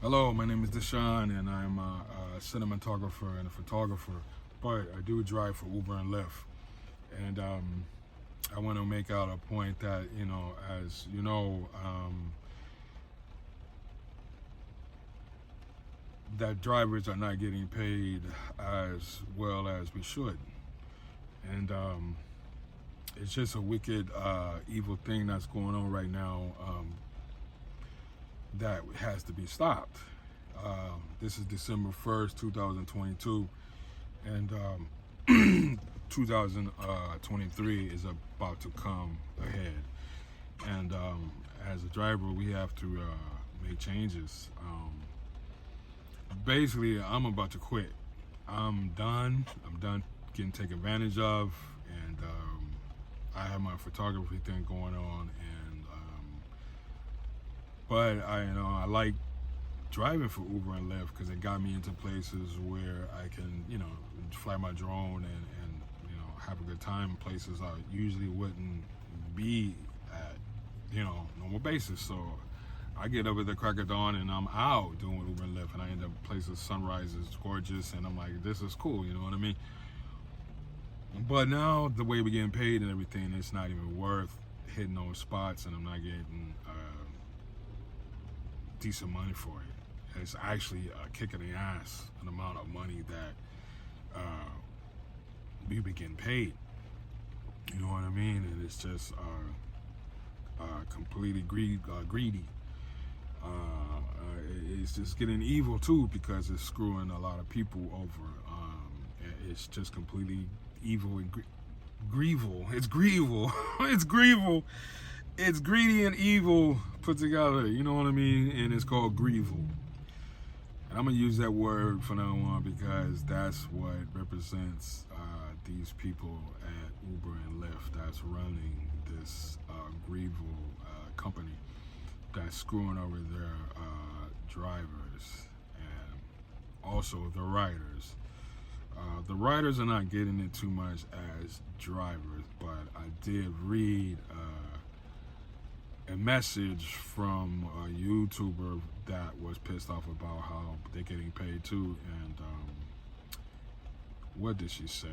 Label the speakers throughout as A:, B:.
A: Hello, my name is Deshaun, and I'm a cinematographer and a photographer, but I do drive for Uber and Lyft. And I want to make out a point that, as you know, that drivers are not getting paid as well as we should. And it's just a wicked, evil thing that's going on right now that has to be stopped. This is December 1st, 2022, and 2023 is about to come ahead. And as a driver, we have to make changes. Basically, I'm about to quit. I'm done. I'm done getting taken advantage of, and I have my photography thing going on, and but I like driving for Uber and Lyft because it got me into places where I can, fly my drone and have a good time in places I usually wouldn't be at, normal basis. So I get up at the crack of dawn and I'm out doing Uber and Lyft, and I end up places, sunrise is gorgeous, and I'm like, this is cool, you know what I mean? But now the way we're getting paid and everything, it's not even worth hitting those spots, and I'm not getting decent money for it. It's actually a kick in the ass, an amount of money that we be getting paid. You know what I mean? And it's just completely greedy. It's just getting evil too because it's screwing a lot of people over. It's just completely evil and grieval. It's grieval. It's grieval. It's greedy and evil put together. You know what I mean? And it's called grieval. And I'm gonna use that word from now on because that's what represents these people at Uber and Lyft that's running this grieval company that's screwing over their drivers and also the riders. The riders are not getting it too much as drivers, but I did read a message from a YouTuber that was pissed off about how they're getting paid too. And what did she say?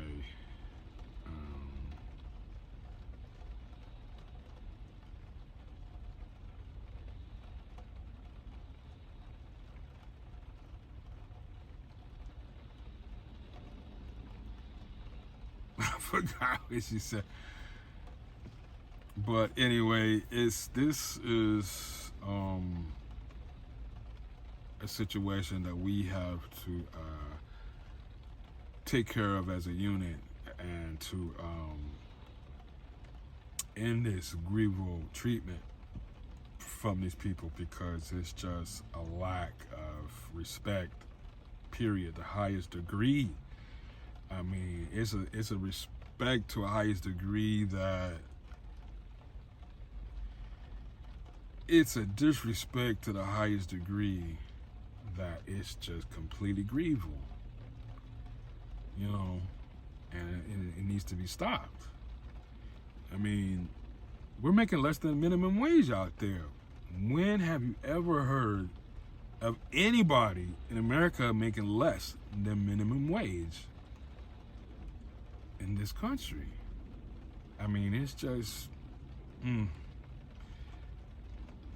A: I forgot what she said. But anyway, this is a situation that we have to take care of as a unit and to end this grievous treatment from these people because it's just a lack of respect, period, the highest degree. I mean, it's a respect to a highest degree that it's a disrespect to the highest degree that it's just completely grievous, and it needs to be stopped. I mean, we're making less than minimum wage out there. When have you ever heard of anybody in America making less than minimum wage in this country? I mean, it's just,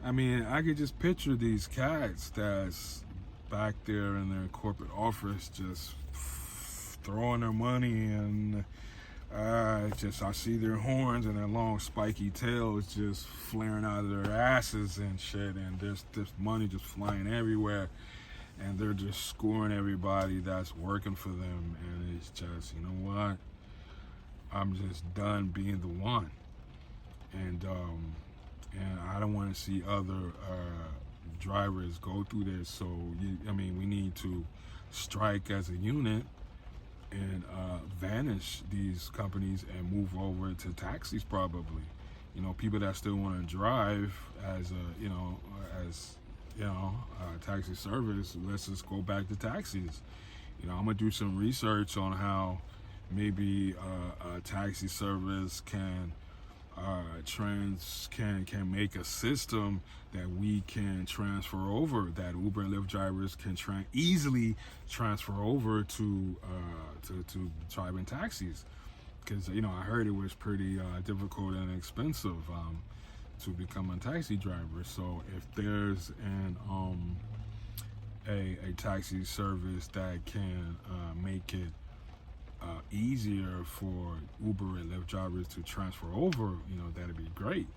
A: I mean, I could just picture these cats that's back there in their corporate office just throwing their money, and I see their horns and their long spiky tails just flaring out of their asses and shit, and there's this money just flying everywhere, and they're just scoring everybody that's working for them, and it's just, you know what? I'm just done being the one, and I don't want to see other drivers go through this. So we need to strike as a unit and vanish these companies and move over to taxis probably. People that still want to drive as taxi service, let's just go back to taxis. I'm gonna do some research on how maybe a taxi service can trans can make a system that we can transfer over, that Uber and Lyft drivers can easily transfer over to driving taxis, because I heard it was pretty difficult and expensive to become a taxi driver. So if there's a taxi service that can make it easier for Uber and Lyft drivers to transfer over, that'd be great.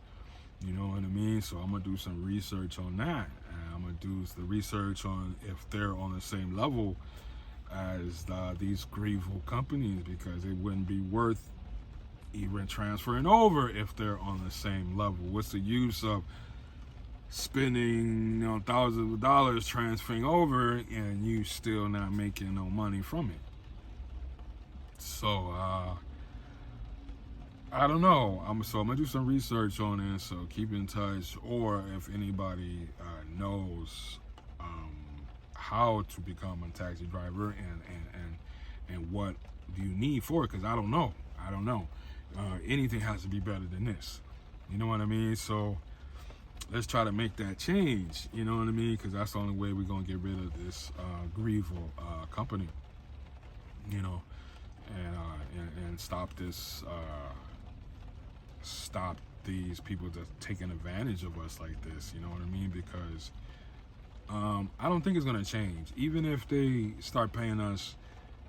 A: You know what I mean? So I'm gonna do some research on that. And I'm gonna do the research on if they're on the same level as these grievous companies, because it wouldn't be worth even transferring over if they're on the same level. What's the use of spending thousands of dollars transferring over and you still not making no money from it? So I don't know. I'm gonna do some research on it. So keep in touch, or if anybody knows how to become a taxi driver and what do you need for it, because I don't know. Anything has to be better than this. You know what I mean? So let's try to make that change. You know what I mean? Because that's the only way we're gonna get rid of this grievous company. And stop this. Stop these people that's taking advantage of us like this. You know what I mean? Because I don't think it's gonna change. Even if they start paying us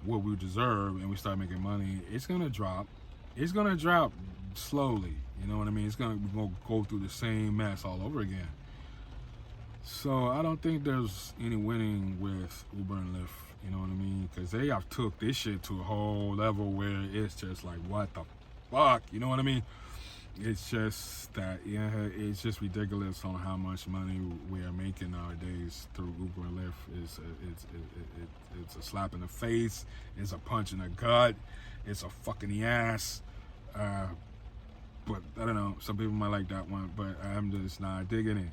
A: what we deserve and we start making money, it's gonna drop. It's gonna drop slowly. You know what I mean? It's gonna go through the same mess all over again. So I don't think there's any winning with Uber and Lyft. You know what I mean? Because they have took this shit to a whole level where it's just like, what the fuck? You know what I mean? It's just that, it's just ridiculous on how much money we are making nowadays through Uber and Lyft. It's a slap in the face. It's a punch in the gut. It's a fuck in the ass. But I don't know. Some people might like that one, but I'm just not digging it.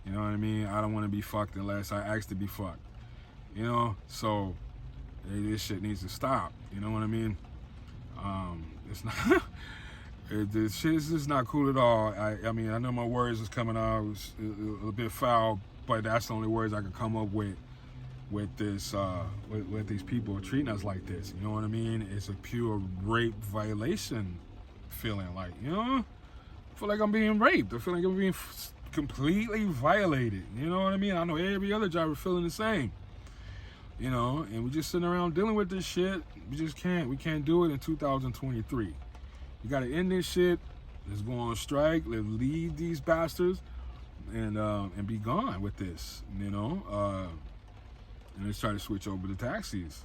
A: You know what I mean? I don't want to be fucked unless I ask to be fucked. So this shit needs to stop. You know what I mean? It's not. This shit is just not cool at all. I mean, I know my words is coming out a bit foul, but that's the only words I could come up with this with these people treating us like this. You know what I mean? It's a pure rape violation feeling. Like, I feel like I'm being raped. I feel like I'm being completely violated. You know what I mean? I know every other driver feeling the same. And we just sitting around dealing with this shit. We can't do it in 2023. You gotta end this shit. Let's go on strike. Let's leave these bastards and be gone with this. And let's try to switch over to taxis.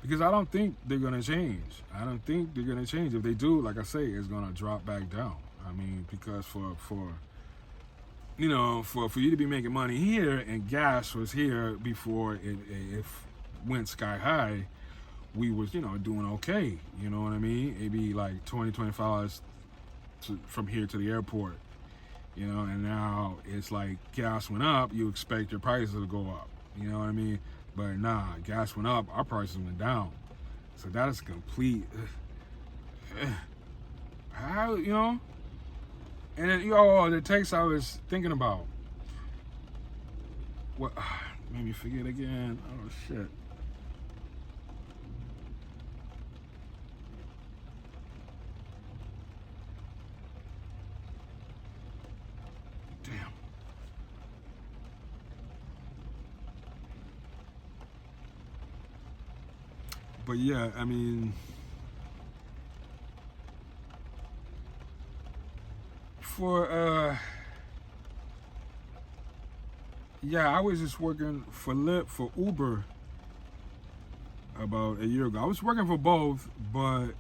A: Because I don't think they're gonna change. If they do, like I say, it's gonna drop back down. I mean, because for you to be making money here, and gas was here before it went sky high, we was, doing okay. You know what I mean? It'd be like 20, 25 dollars from here to the airport. And now it's like gas went up, you expect your prices to go up. You know what I mean? But nah, gas went up, our prices went down. So that is complete. How, And then, the text I was thinking about. What made me forget again? Oh, shit. Damn. But yeah, I mean, I was just working for Uber about a year ago. I was working for both, but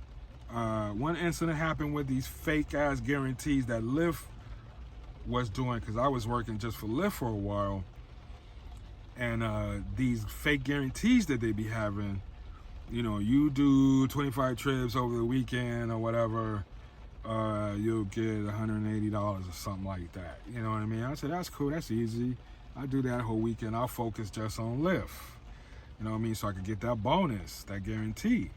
A: one incident happened with these fake ass guarantees that Lyft was doing, because I was working just for Lyft for a while, and these fake guarantees that they be having, you do 25 trips over the weekend or whatever, you'll get $180 or something like that. You know what I mean? I said, that's cool, that's easy. I do that whole weekend. I'll focus just on Lyft. You know what I mean? So I could get that bonus, that guarantee.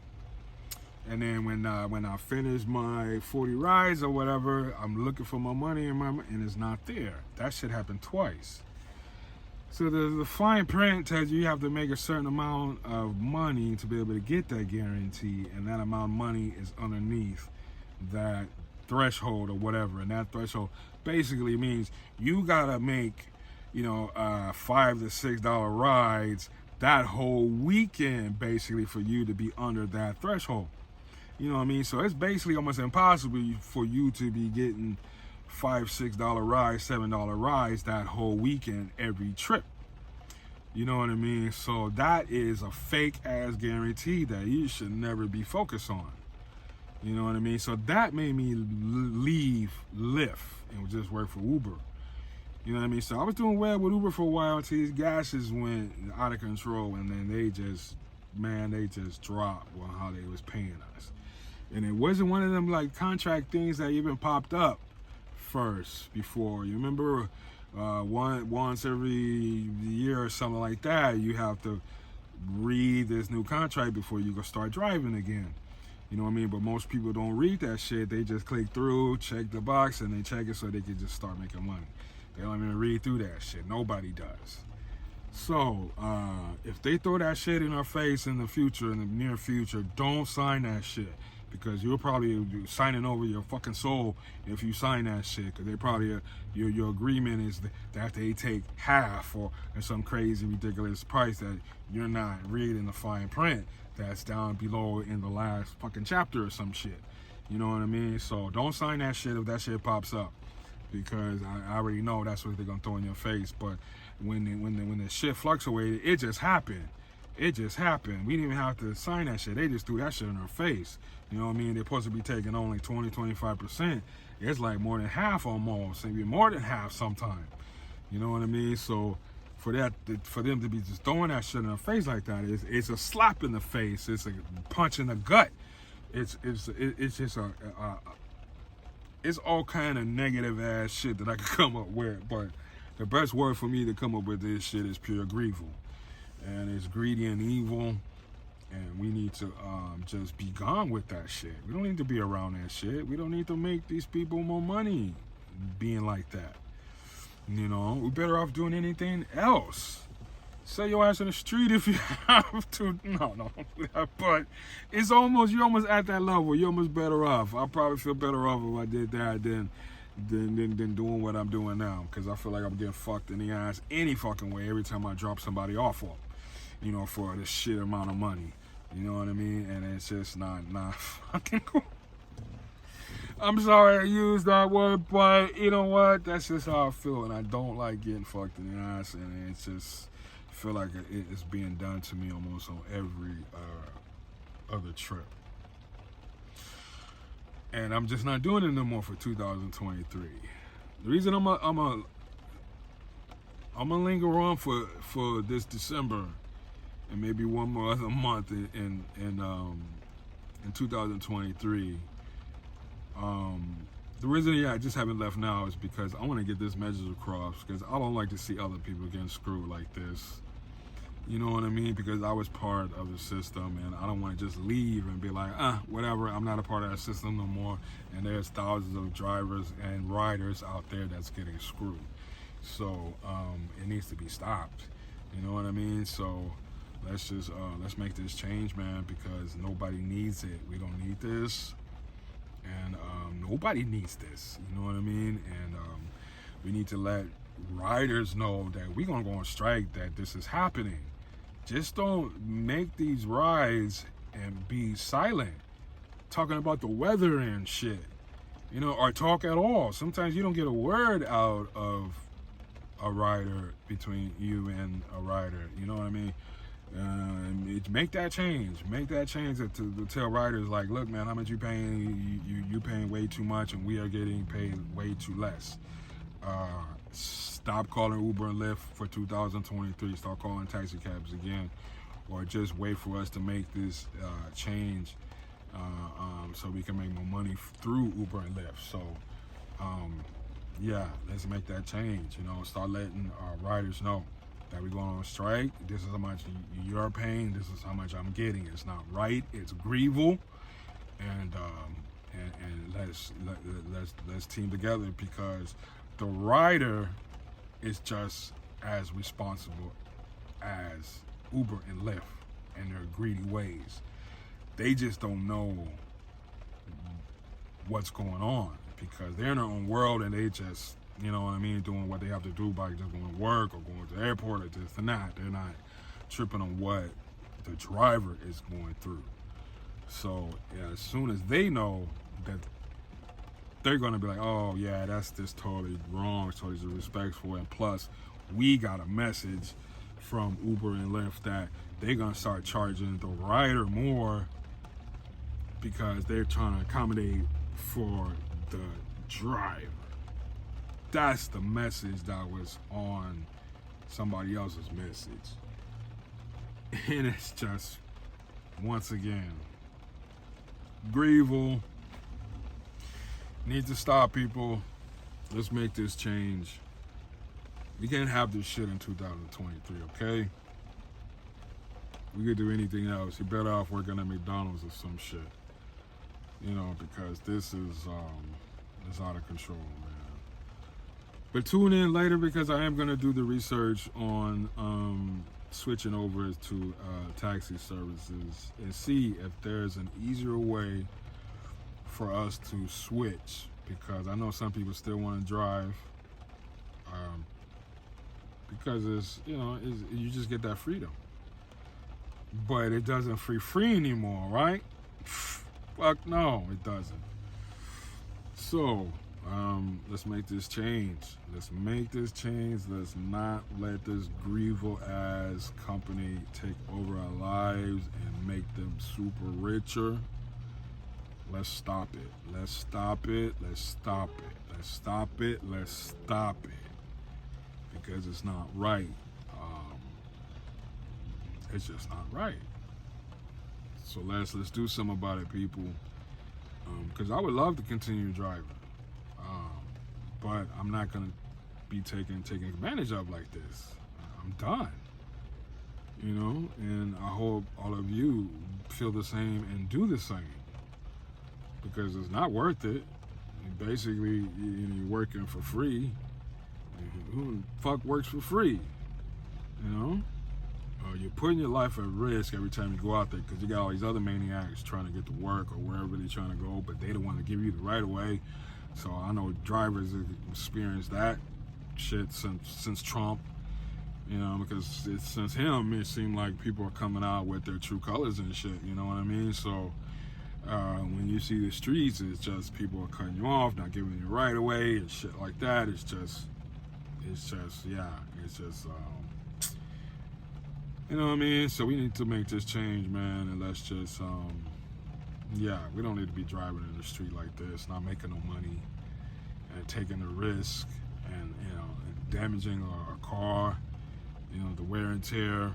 A: And then when I finish my 40 rides or whatever, I'm looking for my money and it's not there. That shit happened twice. So the fine print tells you have to make a certain amount of money to be able to get that guarantee, and that amount of money is underneath that threshold or whatever. And that threshold basically means you gotta make, $5 to $6 rides that whole weekend, basically, for you to be under that threshold. You know what I mean? So it's basically almost impossible for you to be getting $5, $6 rides, $7 rides that whole weekend every trip. You know what I mean? So that is a fake ass guarantee that you should never be focused on. You know what I mean? So that made me leave Lyft and just work for Uber. You know what I mean? So I was doing well with Uber for a while until these gases went out of control, and then they just dropped on how they was paying us. And it wasn't one of them like contract things that even popped up first before. You remember once every year or something like that, you have to read this new contract before you can start driving again. You know what I mean? But most people don't read that shit. They just click through, check the box, and they check it so they can just start making money. They don't even read through that shit. Nobody does. So if they throw that shit in our face in the future, in the near future, don't sign that shit. Because you're probably signing over your fucking soul if you sign that shit. Because they probably, your agreement is that they take half or some crazy, ridiculous price that you're not reading the fine print that's down below in the last fucking chapter or some shit. You know what I mean? So don't sign that shit if that shit pops up. Because I already know that's what they're going to throw in your face. But when the shit fluctuated, it just happened. It just happened. We didn't even have to sign that shit. They just threw that shit in our face. You know what I mean? They're supposed to be taking only 20, 25%. It's like more than half almost, maybe more than half sometimes. You know what I mean? So for them to be just throwing that shit in our face like that, it's a slap in the face. It's a punch in the gut. It's just it's all kind of negative ass shit that I could come up with. But the best word for me to come up with this shit is pure grievous. And it's greedy and evil, and we need to just be gone with that shit. We don't need to be around that shit. We don't need to make these people more money being like that. You know, we're better off doing anything else. Sell your ass in the street if you have to. No. But it's almost, you're almost at that level. You're almost better off. I probably feel better off if I did that than doing what I'm doing now. Because I feel like I'm getting fucked in the ass any fucking way every time I drop somebody off of. You know, for this shit amount of money. You know what I mean? And it's just not fucking cool. I'm sorry I used that word, but you know what? That's just how I feel. And I don't like getting fucked in the ass. And it's just, I feel like it's being done to me almost on every other trip. And I'm just not doing it no more for 2023. The reason I'm gonna linger on for this December and maybe one more other month in 2023. The reason I just haven't left now is because I want to get this message across, because I don't like to see other people getting screwed like this. You know what I mean? Because I was part of the system, and I don't want to just leave and be like, whatever, I'm not a part of that system no more. And there's thousands of drivers and riders out there that's getting screwed. So it needs to be stopped. You know what I mean? So let's make this change, man, because nobody needs it. We don't need this, and nobody needs this. You know what I mean? And we need to let riders know that we're gonna go on strike, that this is happening. Just don't make these rides and be silent, talking about the weather and shit, you know, or talk at all. Sometimes you don't get a word out of a rider between you and a rider. You know what I mean? Make that change. Make that change to tell riders, like, look, man, how much you paying? You paying way too much, and we are getting paid way too less. Stop calling Uber and Lyft for 2023. Start calling taxi cabs again, or just wait for us to make this change so we can make more money through Uber and Lyft. So, yeah, let's make that change. You know, start letting our riders know that we're going on strike. This is how much you're paying. This is how much I'm getting. It's not right. It's grievous. and let's team together, because the rider is just as responsible as Uber and Lyft in their greedy ways. They just don't know what's going on because they're in their own world, and they just, you know what I mean, doing what they have to do by just going to work or going to the airport or this and that. They're not tripping on what the driver is going through. So yeah, as soon as they know that, they're going to be like, oh yeah, that's just totally wrong, it's totally disrespectful, and plus we got a message from Uber and Lyft that they're going to start charging the rider more because they're trying to accommodate for the driver. That's the message that was on somebody else's message. And it's just, once again, grievous. Need to stop, people. Let's make this change. We can't have this shit in 2023, okay? We could do anything else. You're better off working at McDonald's or some shit. You know, because this is out of control, man. But tune in later, because I am gonna do the research on switching over to taxi services and see if there's an easier way for us to switch, because I know some people still want to drive because it's, you know, you just get that freedom, but it doesn't free anymore, right? Fuck no, it doesn't. So let's make this change. Let's not let this grievous ass company take over our lives and make them super richer. Let's stop it. Let's stop it. Let's stop it. Let's stop it. Let's stop it. Because it's not right. It's just not right. So let's do something about it, people. Because I would love to continue driving, but I'm not gonna be taken advantage of like this. I'm done. You know, and I hope all of you feel the same and do the same. Because it's not worth it. Basically, you're working for free. Who the fuck works for free? You know? You're putting your life at risk every time you go out there, because you got all these other maniacs trying to get to work or wherever they're trying to go, but they don't want to give you the right of way. So I know drivers have experienced that shit since Trump. You know, because since him, it seemed like people are coming out with their true colors and shit. You know what I mean? So when you see the streets, it's just people are cutting you off, not giving you right away and shit like that. It's just you know what I mean? So we need to make this change, man, and let's just we don't need to be driving in the street like this, not making no money and taking the risk and, you know, and damaging our car, you know, the wear and tear.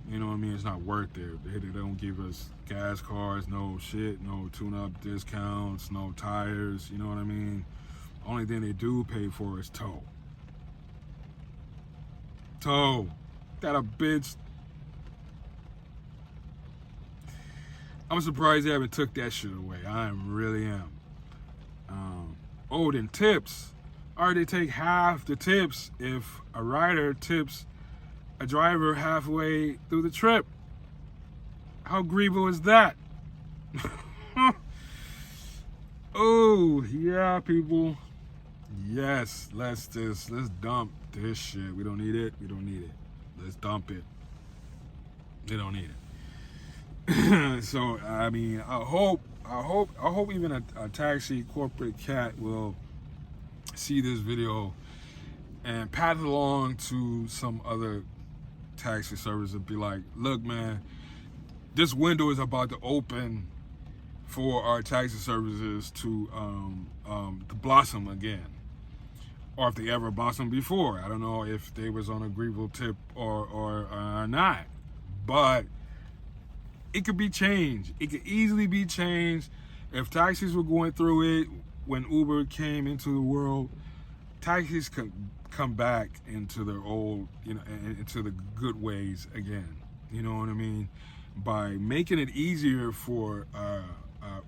A: You know what I mean? It's not worth it. They don't give us gas cards, no shit, no tune-up discounts, no tires, you know what I mean? Only thing they do pay for is tow. Tow. That a bitch. I'm surprised they haven't took that shit away. I really am. Then tips. Or they take half the tips if a rider tips a driver halfway through the trip. How grievous is that? Oh, yeah, people. Yes, let's dump this shit. We don't need it. Let's dump it. They don't need it. So, I mean, I hope even a taxi corporate cat will see this video and pass it along to some other taxi service and be like, look, man, this window is about to open for our taxi services to blossom again, or if they ever blossomed before. I don't know if they was on a grievous tip or not, but it could be changed. It could easily be changed. If taxis were going through it when Uber came into the world, taxis could come back into their old, you know, into the good ways again. You know what I mean? By making it easier for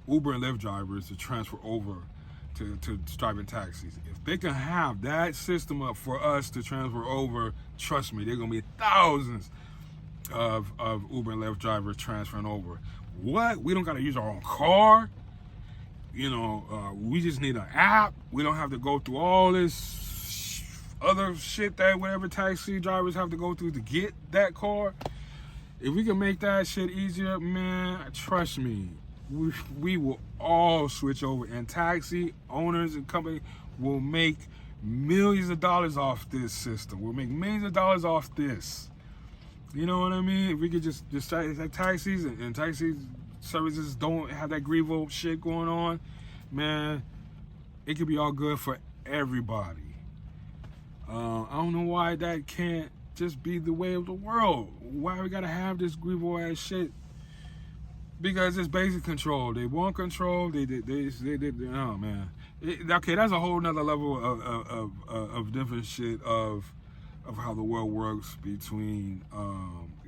A: Uber and Lyft drivers to transfer over to driving taxis. If they can have that system up for us to transfer over, trust me, they're gonna be thousands of Uber and Lyft drivers transferring over. What? We don't gotta use our own car. We just need an app. We don't have to go through all this other shit that whatever taxi drivers have to go through to get that car. If we can make that shit easier, man, trust me, we will all switch over, and taxi owners and companies will make millions of dollars off this system. We'll make millions of dollars off this. You know what I mean? If we could just taxis and taxi services don't have that Grievo shit going on, man, it could be all good for everybody. I don't know why that can't just be the way of the world. Why we gotta have this Grievo ass shit? Because it's basic control. They want control. They oh man. Okay, that's a whole nother level of different shit of how the world works between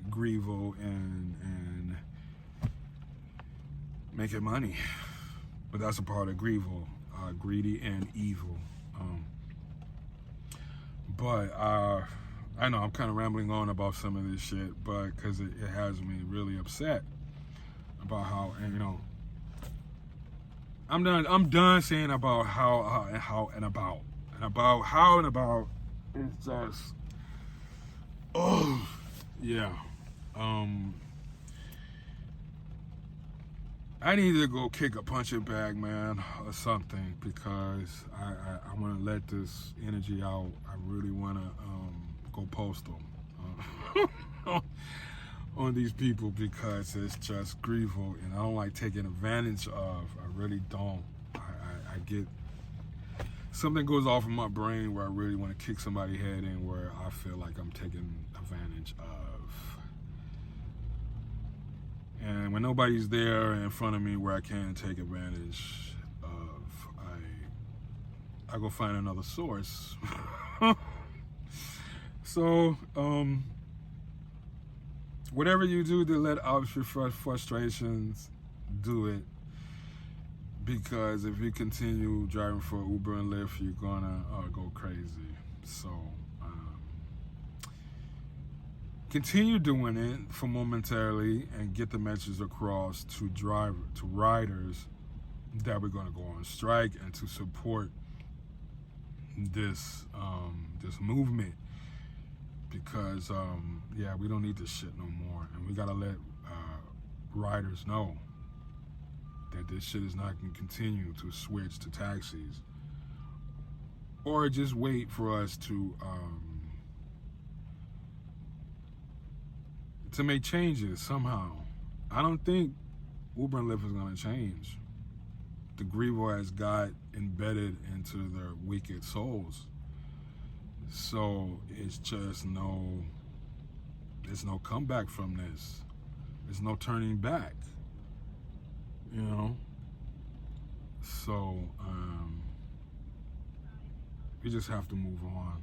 A: Grievo and making money. But that's a part of Grievo, greedy and evil. But I know I'm kind of rambling on about some of this shit, but because it has me really upset about how, and I'm done saying about how it's just, oh yeah. I need to go kick a punching bag, man, or something, because I want to let this energy out. I really want to go postal on these people, because it's just Grievo, and I don't like taking advantage of. I really don't. I get something goes off in my brain where I really want to kick somebody's head in, where I feel like I'm taking advantage of. And when nobody's there in front of me where I can take advantage of, I go find another source. So, whatever you do to let out your frustrations, do it. Because if you continue driving for Uber and Lyft, you're gonna go crazy. So, continue doing it for momentarily and get the message across to riders that we're gonna go on strike, and to support this movement. Because we don't need this shit no more, and we gotta let riders know that this shit is not gonna continue to switch to taxis, or just wait for us to make changes somehow. I don't think Uber and Lyft is gonna change. The Grievo has got embedded into their wicked souls. So it's just there's no comeback from this. There's no turning back, So we just have to move on,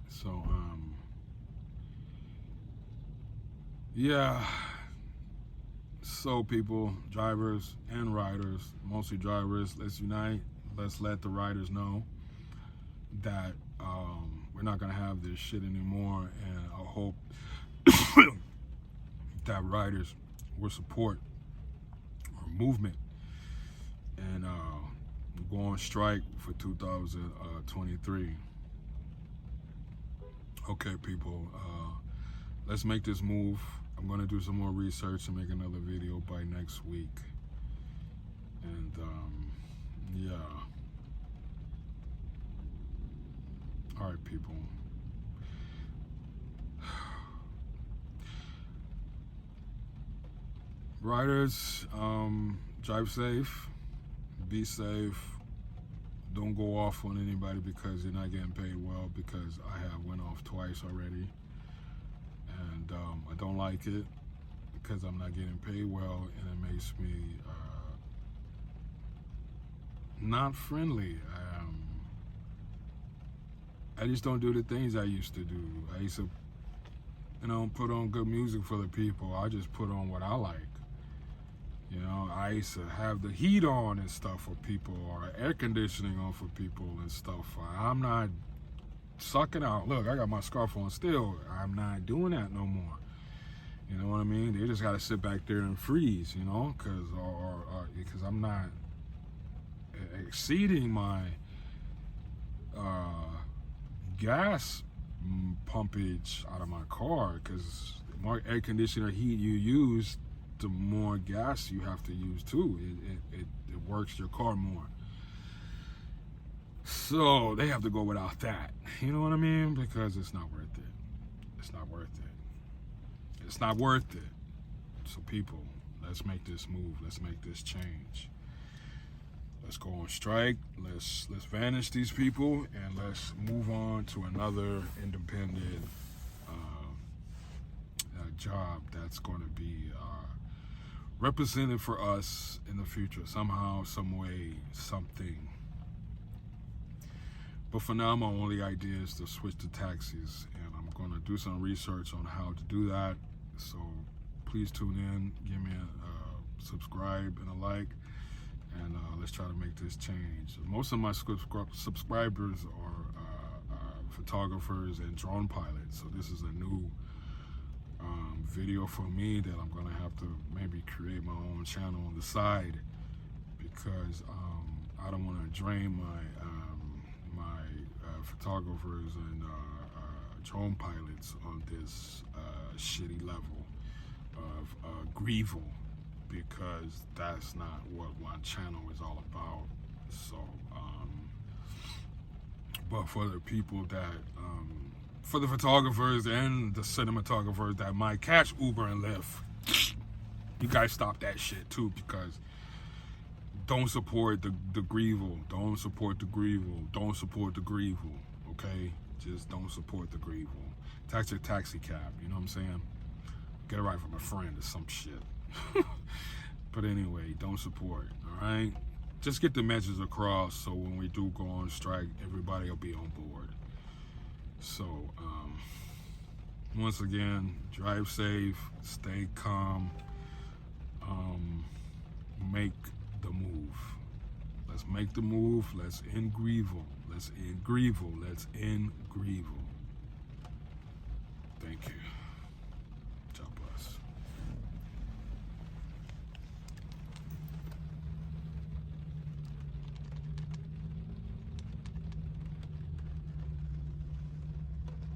A: So So people, drivers and riders, mostly drivers, let's unite. Let's let the riders know that we're not gonna have this shit anymore, and I hope that riders will support our movement and go on strike for 2023. Okay, people, let's make this move. I'm gonna do some more research and make another video by next week. And all right, people. Riders, drive safe, be safe. Don't go off on anybody because you're not getting paid well, because I have went off twice already. And I don't like it because I'm not getting paid well, and it makes me not friendly. I just don't do the things I used to do. I used to put on good music for the people. I just put on what I like. I used to have the heat on and stuff for people, or air conditioning on for people and stuff. I'm not sucking out. Look, I got my scarf on still. I'm not doing that no more. You know what I mean? They just got to sit back there and freeze, because I'm not exceeding my gas pumpage out of my car, because the more air conditioner heat you use, the more gas you have to use too. It works your car more. So they have to go without that. You know what I mean? Because it's not worth it. It's not worth it. It's not worth it. So people, let's make this move. Let's make this change. Let's go on strike. Let's vanish these people, and let's move on to another independent job that's going to be represented for us in the future, somehow, some way, something. But for now, my only idea is to switch to taxis, and I'm going to do some research on how to do that. So please tune in, give me a subscribe and a like, and let's try to make this change. Most of my subscribers are photographers and drone pilots, so this is a new video for me that I'm gonna have to maybe create my own channel on the side, because I don't want to drain my photographers and drone pilots on this shitty level of Grievel, because that's not what my channel is all about. So but for the people that for the photographers and the cinematographers that might catch Uber and Lyft, you guys stop that shit too, because don't support the Grievel. Don't support the Grievel. Don't support the Grievel. Okay? Just don't support the Grievel. Tax your taxi cab, you know what I'm saying? Get it right from a friend or some shit. But anyway, don't support, alright? Just get the message across, so when we do go on strike, everybody will be on board. So, once again, drive safe, stay calm, make the move. Let's make the move. Let's end Grievel. Let's end Grievel. Let's end Grievel.